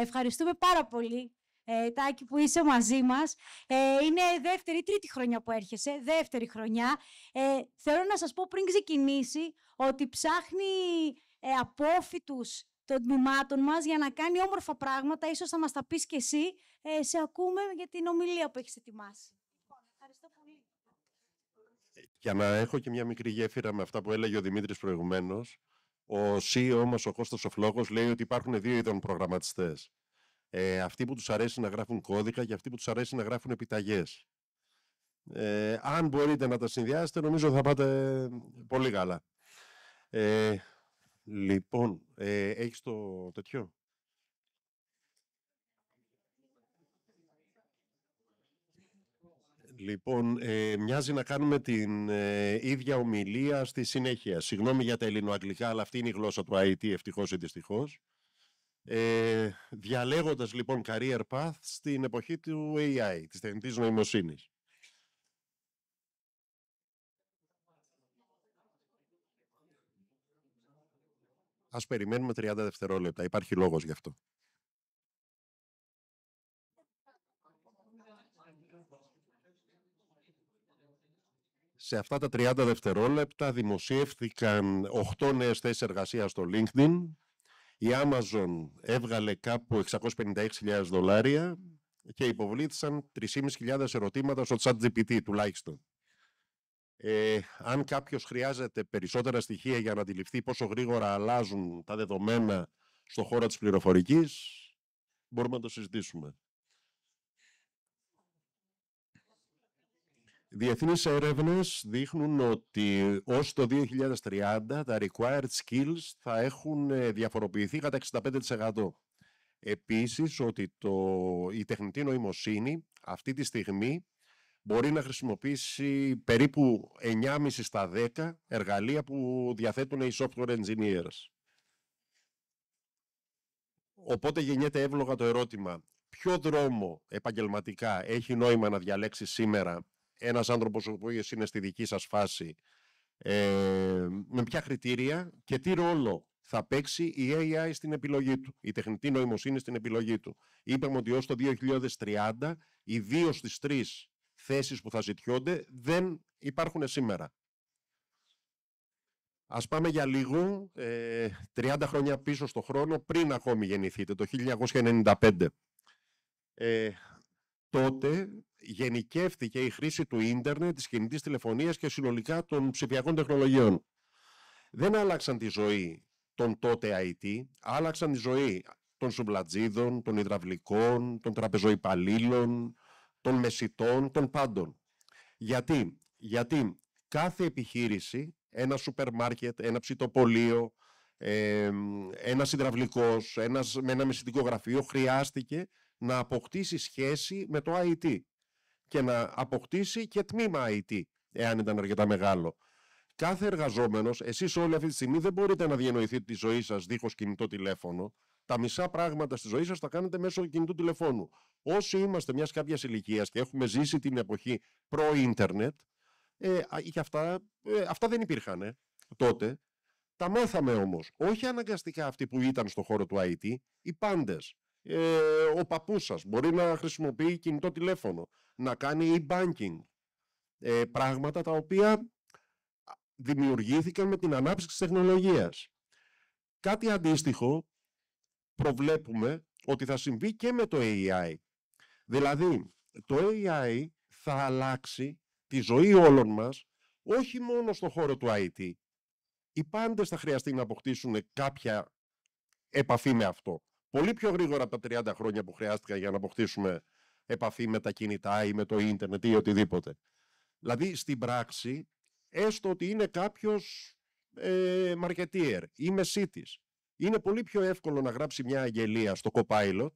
Ευχαριστούμε πάρα πολύ, Τάκη, που είσαι μαζί μας. Είναι δεύτερη ή τρίτη χρονιά που έρχεσαι, δεύτερη χρονιά. Θέλω να σας πω πριν ξεκινήσει ότι ψάχνει απόφοιτους των τμήματων μας για να κάνει όμορφα πράγματα. Ίσως θα μας τα πεις και εσύ. Σε ακούμε για την ομιλία που έχεις ετοιμάσει. Ευχαριστώ πολύ. Για να έχω και μια μικρή γέφυρα με αυτά που έλεγε ο Δημήτρης προηγουμένως, ο CEO μας, ο Κώστας ο Φλόγος, λέει ότι υπάρχουν δύο είδων προγραμματιστές. Αυτοί που τους αρέσει να γράφουν κώδικα και αυτοί που τους αρέσει να γράφουν επιταγές. Αν μπορείτε να τα συνδυάσετε, νομίζω θα πάτε πολύ καλά. Λοιπόν, έχεις το τέτοιο? Λοιπόν, μοιάζει να κάνουμε την ίδια ομιλία στη συνέχεια. Συγγνώμη για τα ελληνοαγγλικά, αλλά αυτή είναι η γλώσσα του IT, ευτυχώς ή δυστυχώς. Διαλέγοντας λοιπόν career path στην εποχή του AI, της τεχνητής νοημοσύνης. Ας περιμένουμε 30 δευτερόλεπτα, υπάρχει λόγος γι' αυτό. Σε αυτά τα 30 δευτερόλεπτα δημοσιεύθηκαν 8 νέες θέσεις εργασίας στο LinkedIn. Η Amazon έβγαλε κάπου $656,000 και υποβλήθησαν 3.500 ερωτήματα στο ChatGPT τουλάχιστον. Αν κάποιος χρειάζεται περισσότερα στοιχεία για να αντιληφθεί πόσο γρήγορα αλλάζουν τα δεδομένα στον χώρο της πληροφορικής, μπορούμε να το συζητήσουμε. Διεθνείς έρευνες δείχνουν ότι ως το 2030 τα required skills θα έχουν διαφοροποιηθεί κατά 65%. Επίσης, ότι η τεχνητή νοημοσύνη αυτή τη στιγμή μπορεί να χρησιμοποιήσει περίπου 9,5 στα 10 εργαλεία που διαθέτουν οι software engineers. Οπότε γεννιέται εύλογα το ερώτημα, ποιο δρόμο επαγγελματικά έχει νόημα να διαλέξει σήμερα ένας άνθρωπος ο οποίος είναι στη δική σας φάση, με ποια κριτήρια και τι ρόλο θα παίξει η AI στην επιλογή του, η τεχνητή νοημοσύνη στην επιλογή του. Είπαμε ότι ως το 2030 οι 2 στις 3 θέσεις που θα ζητιόνται δεν υπάρχουν σήμερα. Ας πάμε για λίγο 30 χρόνια πίσω στο χρόνο, πριν ακόμη γεννηθείτε, το 1995. Τότε γενικεύτηκε η χρήση του ίντερνετ, της κινητής τηλεφωνίας και συνολικά των ψηφιακών τεχνολογιών. Δεν άλλαξαν τη ζωή των τότε IT, άλλαξαν τη ζωή των σουμπλατζίδων, των υδραυλικών, των τραπεζοϊπαλλήλων, των μεσιτών, των πάντων. Γιατί κάθε επιχείρηση, ένα σούπερ μάρκετ, ένα ψητοπωλείο, ένας υδραυλικός, με ένα μεσιτικό γραφείο, χρειάστηκε να αποκτήσει σχέση με το IT και να αποκτήσει και τμήμα IT, εάν ήταν αρκετά μεγάλο. Κάθε εργαζόμενος, εσείς όλοι αυτή τη στιγμή δεν μπορείτε να διανοηθείτε τη ζωή σας δίχως κινητό τηλέφωνο. Τα μισά πράγματα στη ζωή σας τα κάνετε μέσω κινητού τηλεφώνου. Όσοι είμαστε μιας κάποιας ηλικίας και έχουμε ζήσει την εποχή προ-ίντερνετ, αυτά δεν υπήρχαν τότε. Τα μάθαμε όμως, όχι αναγκαστικά αυτοί που ήταν στον χώρο του IT, οι πάντες. Ο παππούς σας μπορεί να χρησιμοποιεί κινητό τηλέφωνο, να κάνει e-banking, πράγματα τα οποία δημιουργήθηκαν με την ανάπτυξη της τεχνολογίας. Κάτι αντίστοιχο προβλέπουμε ότι θα συμβεί και με το AI. Δηλαδή, το AI θα αλλάξει τη ζωή όλων μας, όχι μόνο στον χώρο του IT. Οι πάντες θα χρειαστεί να αποκτήσουν κάποια επαφή με αυτό. Πολύ πιο γρήγορα από τα 30 χρόνια που χρειάστηκαν για να αποκτήσουμε επαφή με τα κινητά ή με το ίντερνετ ή οτιδήποτε. Δηλαδή, στην πράξη, έστω ότι είναι κάποιος marketeer ή μεσίτης, είναι πολύ πιο εύκολο να γράψει μια αγγελία στο Copilot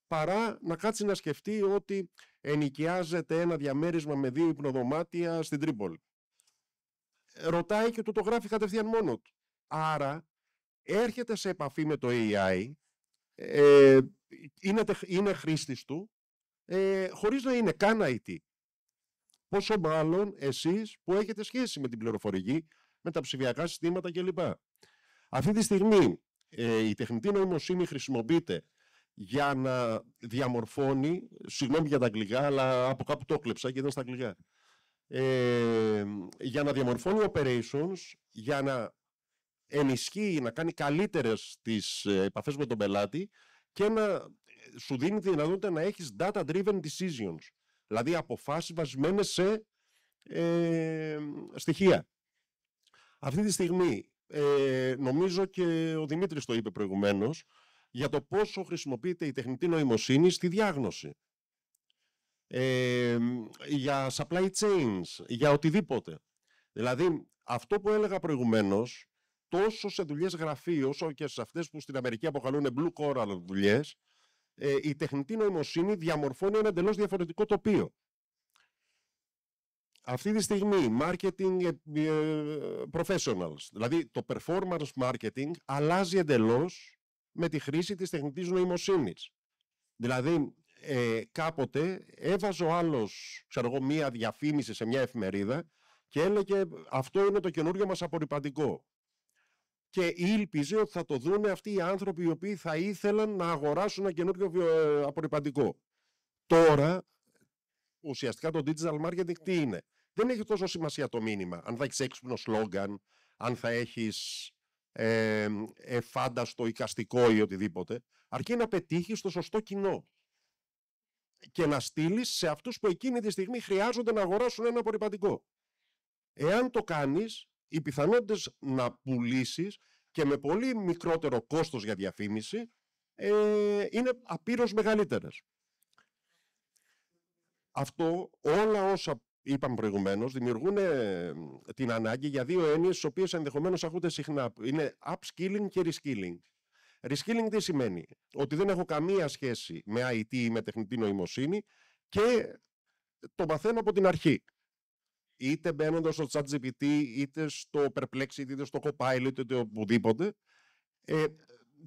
παρά να κάτσει να σκεφτεί ότι ενοικιάζεται ένα διαμέρισμα με 2 υπνοδωμάτια στην Τρίπολη. Ρωτάει και του το γράφει κατευθείαν μόνο του. Άρα έρχεται σε επαφή με το AI, είναι χρήστης του, χωρίς να είναι καν IT. Πόσο μάλλον εσείς που έχετε σχέση με την πληροφορική, με τα ψηφιακά συστήματα κλπ. Αυτή τη στιγμή η τεχνητή νοημοσύνη χρησιμοποιείται για να διαμορφώνει, συγγνώμη για τα αγγλικά, αλλά από κάπου το έκλεψα και ήταν στα αγγλικά, για να διαμορφώνει operations, για να ενισχύει, να κάνει καλύτερες τις επαφές με τον πελάτη και να σου δίνει τη δυνατότητα να έχεις data-driven decisions, δηλαδή αποφάσεις βασισμένες σε στοιχεία. Αυτή τη στιγμή νομίζω και ο Δημήτρης το είπε προηγουμένως για το πόσο χρησιμοποιείται η τεχνητή νοημοσύνη στη διάγνωση, για supply chains, για οτιδήποτε. Δηλαδή αυτό που έλεγα προηγουμένως, τόσο σε δουλειές γραφείου όσο και σε αυτές που στην Αμερική αποκαλούν blue collar δουλειές, η τεχνητή νοημοσύνη διαμορφώνει ένα εντελώς διαφορετικό τοπίο. Αυτή τη στιγμή, marketing professionals, δηλαδή το performance marketing, αλλάζει εντελώς με τη χρήση της τεχνητής νοημοσύνης. Δηλαδή, κάποτε έβαζε ο άλλος, ξέρω εγώ, μία διαφήμιση σε μια εφημερίδα και έλεγε αυτό είναι το καινούριο μας απορρυπαντικό. Και ήλπιζε ότι θα το δούνε αυτοί οι άνθρωποι οι οποίοι θα ήθελαν να αγοράσουν ένα καινούριο απορρυπαντικό. Τώρα, ουσιαστικά το digital marketing τι είναι? Δεν έχει τόσο σημασία το μήνυμα. Αν θα έχεις έξυπνο σλόγγαν, αν θα έχεις φάνταστο εικαστικό ή οτιδήποτε, αρκεί να πετύχεις το σωστό κοινό και να στείλεις σε αυτούς που εκείνη τη στιγμή χρειάζονται να αγοράσουν ένα απορρυπαντικό. Εάν το κάνεις, οι πιθανότητες να πουλήσεις και με πολύ μικρότερο κόστος για διαφήμιση είναι απείρως μεγαλύτερες. Αυτό, όλα όσα είπαμε προηγουμένως, δημιουργούν την ανάγκη για δύο έννοιες τις οποίες ενδεχομένως ακούτε συχνά. Είναι upskilling και reskilling. Reskilling τι σημαίνει? Ότι δεν έχω καμία σχέση με IT ή με τεχνητή νοημοσύνη και το μαθαίνω από την αρχή. Είτε μπαίνοντας στο ChatGPT, είτε στο Perplexity, είτε στο Copilot, είτε οπουδήποτε.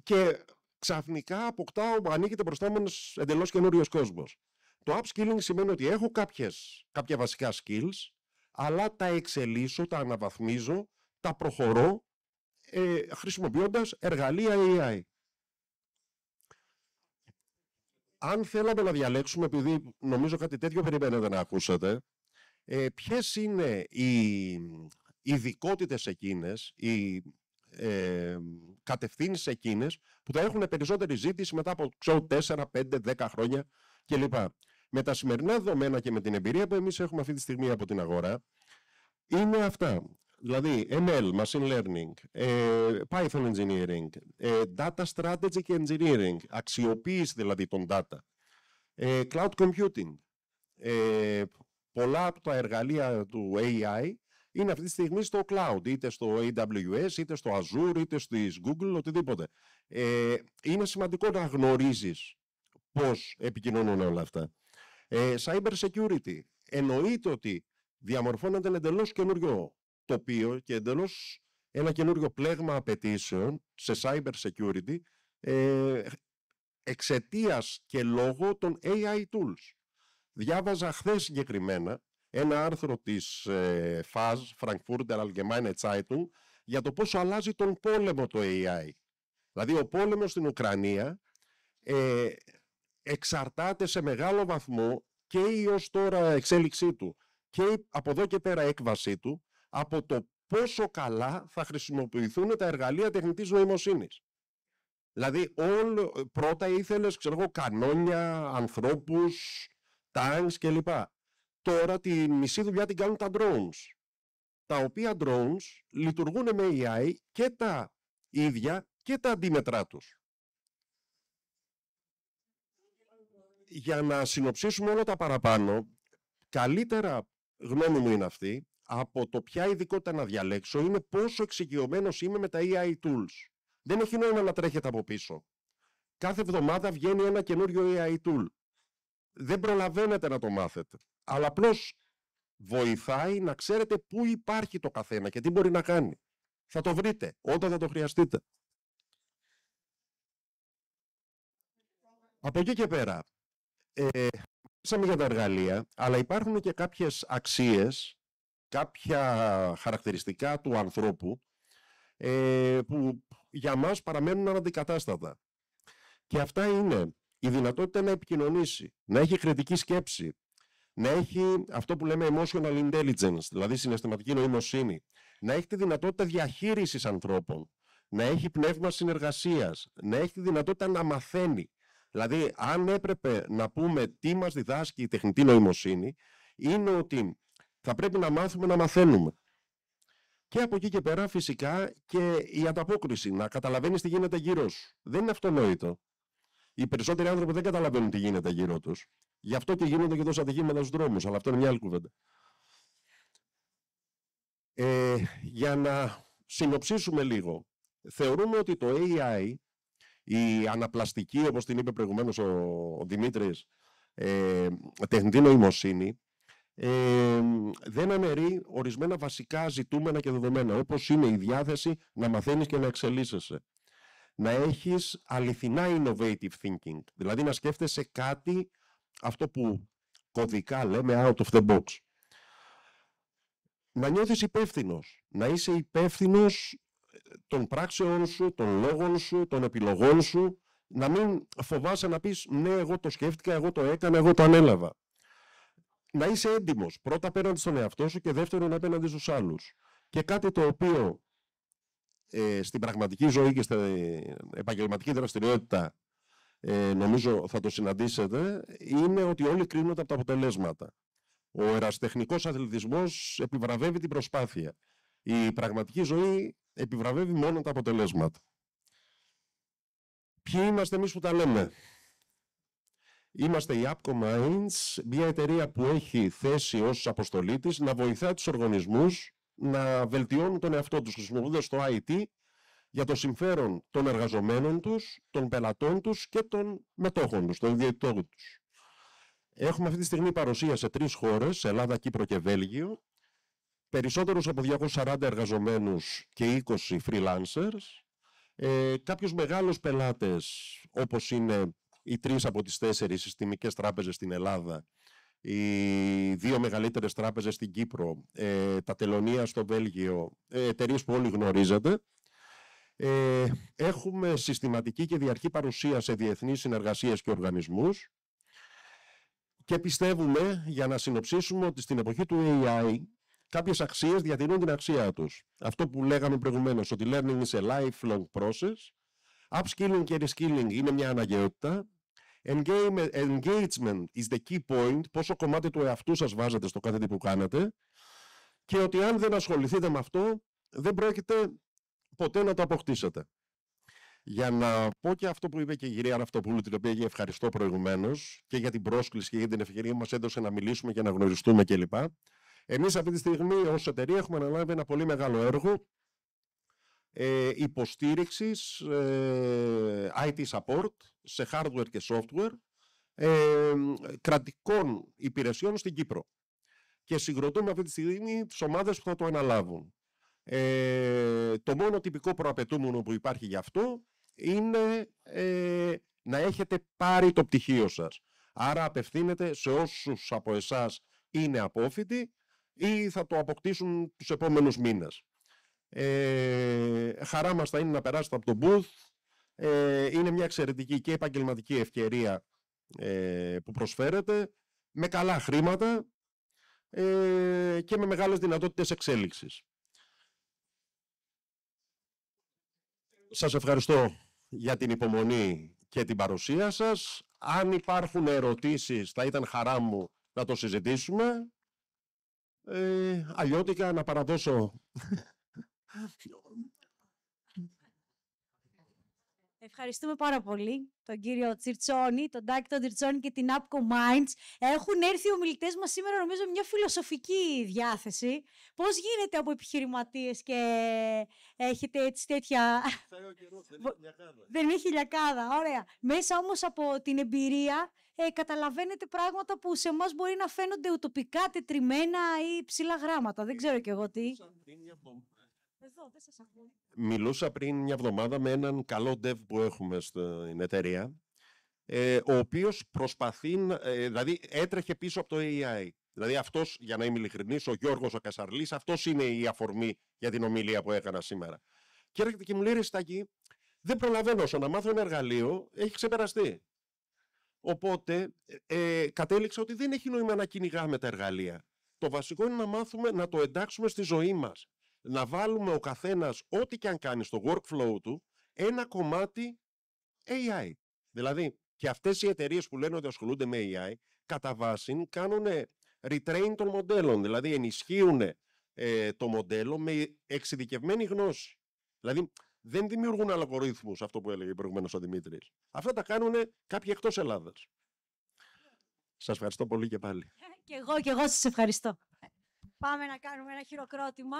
Και ξαφνικά αποκτάω, ανοίγεται μπροστά μου ένας εντελώς καινούριος κόσμος. Το upskilling σημαίνει ότι έχω κάποια βασικά skills, αλλά τα εξελίσσω, τα αναβαθμίζω, τα προχωρώ χρησιμοποιώντας εργαλεία AI. Αν θέλαμε να διαλέξουμε, επειδή νομίζω κάτι τέτοιο περιμένετε να ακούσετε, ποιες είναι οι ειδικότητες εκείνες, οι κατευθύνσεις εκείνες που θα έχουν περισσότερη ζήτηση μετά από 4, 5, 10 χρόνια κλπ. Με τα σημερινά δεδομένα και με την εμπειρία που εμείς έχουμε αυτή τη στιγμή από την αγορά, είναι αυτά. Δηλαδή, ML, Machine Learning, Python Engineering, Data Strategy και Engineering, αξιοποίηση δηλαδή των data, Cloud Computing. Πολλά από τα εργαλεία του AI είναι αυτή τη στιγμή στο cloud, είτε στο AWS, ite στο Azure, είτε στις Google, οτιδήποτε. Είναι σημαντικό να γνωρίζεις πώς επικοινωνούν όλα αυτά. Cyber security. Εννοείται ότι διαμορφώνεται ένα εντελώς καινούριο τοπίο και εντελώς ένα καινούριο πλέγμα απαιτήσεων σε cyber security εξαιτίας και λόγω των AI tools. Διάβαζα χθες συγκεκριμένα ένα άρθρο της FAZ, Frankfurter Allgemeine Zeitung, για το πόσο αλλάζει τον πόλεμο το AI. Δηλαδή ο πόλεμος στην Ουκρανία εξαρτάται σε μεγάλο βαθμό και η ως τώρα εξέλιξή του και από εδώ και πέρα έκβασή του από το πόσο καλά θα χρησιμοποιηθούν τα εργαλεία τεχνητής νοημοσύνης. Δηλαδή πρώτα ήθελες, κανόνια, ανθρώπους, tanks κλπ. Τώρα τη μισή δουλειά την κάνουν τα drones. Τα οποία drones λειτουργούν με AI και τα ίδια και τα αντίμετρά τους. Για να συνοψίσουμε όλα τα παραπάνω, καλύτερα γνώμη μου είναι αυτή, από το ποια ειδικότητα να διαλέξω, είναι πόσο εξοικειωμένος είμαι με τα AI tools. Δεν έχει νόημα να τρέχετε από πίσω. Κάθε εβδομάδα βγαίνει ένα καινούριο AI tool. Δεν προλαβαίνετε να το μάθετε. Αλλά απλώς βοηθάει να ξέρετε πού υπάρχει το καθένα και τι μπορεί να κάνει. Θα το βρείτε όταν θα το χρειαστείτε. Από εκεί και πέρα, μιλήσαμε για τα εργαλεία, αλλά υπάρχουν και κάποιες αξίες, κάποια χαρακτηριστικά του ανθρώπου που για μας παραμένουν αναντικατάστατα. Και αυτά είναι η δυνατότητα να επικοινωνήσει, να έχει κριτική σκέψη, να έχει αυτό που λέμε emotional intelligence, δηλαδή συναισθηματική νοημοσύνη, να έχει τη δυνατότητα διαχείρισης ανθρώπων, να έχει πνεύμα συνεργασίας, να έχει τη δυνατότητα να μαθαίνει. Δηλαδή, αν έπρεπε να πούμε τι μας διδάσκει η τεχνητή νοημοσύνη, είναι ότι θα πρέπει να μάθουμε να μαθαίνουμε. Και από εκεί και πέρα φυσικά και η ανταπόκριση, να καταλαβαίνεις τι γίνεται γύρω σου. Δεν είναι αυτονόητο. Οι περισσότεροι άνθρωποι δεν καταλαβαίνουν τι γίνεται γύρω τους. Γι' αυτό και γίνονται και τόσα ατυχήματα στους δρόμους, αλλά αυτό είναι μια άλλη κουβέντα. Για να συνοψίσουμε λίγο, θεωρούμε ότι το AI, η αναπλαστική, όπως την είπε προηγουμένως ο Δημήτρης, τεχνητή νοημοσύνη, δεν αναιρεί ορισμένα βασικά ζητούμενα και δεδομένα, όπως είναι η διάθεση να μαθαίνεις και να εξελίσσεσαι. Να έχεις αληθινά innovative thinking, δηλαδή να σκέφτεσαι κάτι, αυτό που κωδικά λέμε out of the box. Να νιώθεις υπεύθυνος, να είσαι υπεύθυνος των πράξεων σου, των λόγων σου, των επιλογών σου, να μην φοβάσαι να πεις ναι, εγώ το σκέφτηκα, εγώ το έκανα, εγώ το ανέλαβα. Να είσαι έντιμος, πρώτα απέναντι στον εαυτό σου και δεύτερον απέναντι στους άλλους. Και κάτι το οποίο στην πραγματική ζωή και στην επαγγελματική δραστηριότητα νομίζω θα το συναντήσετε, είναι ότι όλοι κρίνονται από τα αποτελέσματα. Ο ερασιτεχνικός αθλητισμός επιβραβεύει την προσπάθεια. Η πραγματική ζωή επιβραβεύει μόνο τα αποτελέσματα. Ποιοι είμαστε εμείς που τα λέμε? Είμαστε η Appco Minds, μια εταιρεία που έχει θέση ως αποστολή της να βοηθά τους οργανισμούς να βελτιώνουν τον εαυτό τους χρησιμοποιώντας το IT για το συμφέρον των εργαζομένων τους, των πελατών τους και των μετόχων τους, των ιδιοκτητών τους. Έχουμε αυτή τη στιγμή παρουσία σε 3 χώρες, Ελλάδα, Κύπρο και Βέλγιο, περισσότερους από 240 εργαζομένους και 20 freelancers, κάποιους μεγάλους πελάτες όπως είναι οι 3 από τις 4 συστημικές τράπεζες στην Ελλάδα, οι 2 μεγαλύτερες τράπεζες στην Κύπρο, τα τελωνεία στο Βέλγιο, εταιρείες που όλοι γνωρίζετε. Έχουμε συστηματική και διαρκή παρουσία σε διεθνείς συνεργασίες και οργανισμούς και πιστεύουμε, για να συνοψίσουμε, ότι στην εποχή του AI κάποιες αξίες διατηρούν την αξία τους. Αυτό που λέγαμε προηγουμένως, ότι learning is a lifelong process, upskilling και reskilling είναι μια αναγκαιότητα, engagement is the key point, πόσο κομμάτι του εαυτού σας βάζετε στο κάθε τι που κάνετε, και ότι αν δεν ασχοληθείτε με αυτό, δεν πρόκειται ποτέ να το αποκτήσετε. Για να πω και αυτό που είπε και η κυρία Ραφτοπούλου, την οποία ευχαριστώ προηγουμένως, και για την πρόσκληση και για την ευκαιρία που μας έδωσε να μιλήσουμε και να γνωριστούμε κλπ. Εμείς αυτή τη στιγμή ως εταιρεία έχουμε αναλάβει ένα πολύ μεγάλο έργο υποστήριξης IT support σε hardware και software κρατικών υπηρεσιών στην Κύπρο. Και συγκροτούμε αυτή τη στιγμή τις ομάδες που θα το αναλάβουν. Το μόνο τυπικό προαπαιτούμενο που υπάρχει γι' αυτό είναι να έχετε πάρει το πτυχίο σας. Άρα απευθύνεται σε όσους από εσάς είναι απόφοιτοι ή θα το αποκτήσουν τους επόμενους μήνες. Χαρά μας θα είναι να περάσετε από τον booth. Είναι μια εξαιρετική και επαγγελματική ευκαιρία που προσφέρεται, με καλά χρήματα και με μεγάλες δυνατότητες εξέλιξης. Σας ευχαριστώ για την υπομονή και την παρουσία σας. Αν υπάρχουν ερωτήσεις, θα ήταν χαρά μου να το συζητήσουμε. Αλλιώτικα να παραδώσω. Ευχαριστούμε πάρα πολύ τον κύριο Τσιρτσόνη, τον Τάκη τον Τσιρτσόνη και την Appco Minds. Έχουν έρθει οι ομιλητές μας σήμερα, νομίζω, μια φιλοσοφική διάθεση. Πώς γίνεται από επιχειρηματίες και έχετε έτσι τέτοια... Δεν είναι χιλιακάδα, ωραία. Μέσα όμως από την εμπειρία καταλαβαίνετε πράγματα που σε εμάς μπορεί να φαίνονται ουτοπικά, τετριμένα ή ψηλά γράμματα. Δεν ξέρω κι εγώ τι. Εδώ, δεν σας ακούω. Μιλούσα πριν μια εβδομάδα με έναν καλό dev που έχουμε στην εταιρεία, ο οποίος προσπαθεί, δηλαδή έτρεχε πίσω από το AI. Δηλαδή αυτός, για να είμαι ειλικρινής, ο Γιώργος ο Κασαρλής, αυτός είναι η αφορμή για την ομιλία που έκανα σήμερα. Και έρχεται και μου λέει, ρε Στάκη, δεν προλαβαίνω, όσο να μάθω ένα εργαλείο, έχει ξεπεραστεί. Οπότε κατέληξα ότι δεν έχει νόημα να κυνηγάμε τα εργαλεία. Το βασικό είναι να μάθουμε να το εντάξουμε στη ζωή μας. Να βάλουμε ο καθένας, ό,τι και αν κάνει στο workflow του, ένα κομμάτι AI. Δηλαδή, και αυτές οι εταιρείες που λένε ότι ασχολούνται με AI, κατά βάση κάνουν retrain των μοντέλων. Δηλαδή, ενισχύουν το μοντέλο με εξειδικευμένη γνώση. Δηλαδή, δεν δημιουργούν αλγορίθμους, αυτό που έλεγε προηγουμένως ο Δημήτρης. Αυτά τα κάνουν κάποιοι εκτός Ελλάδας. Σας ευχαριστώ πολύ και πάλι. Και εγώ σας ευχαριστώ. Πάμε να κάνουμε ένα χειροκρότημα.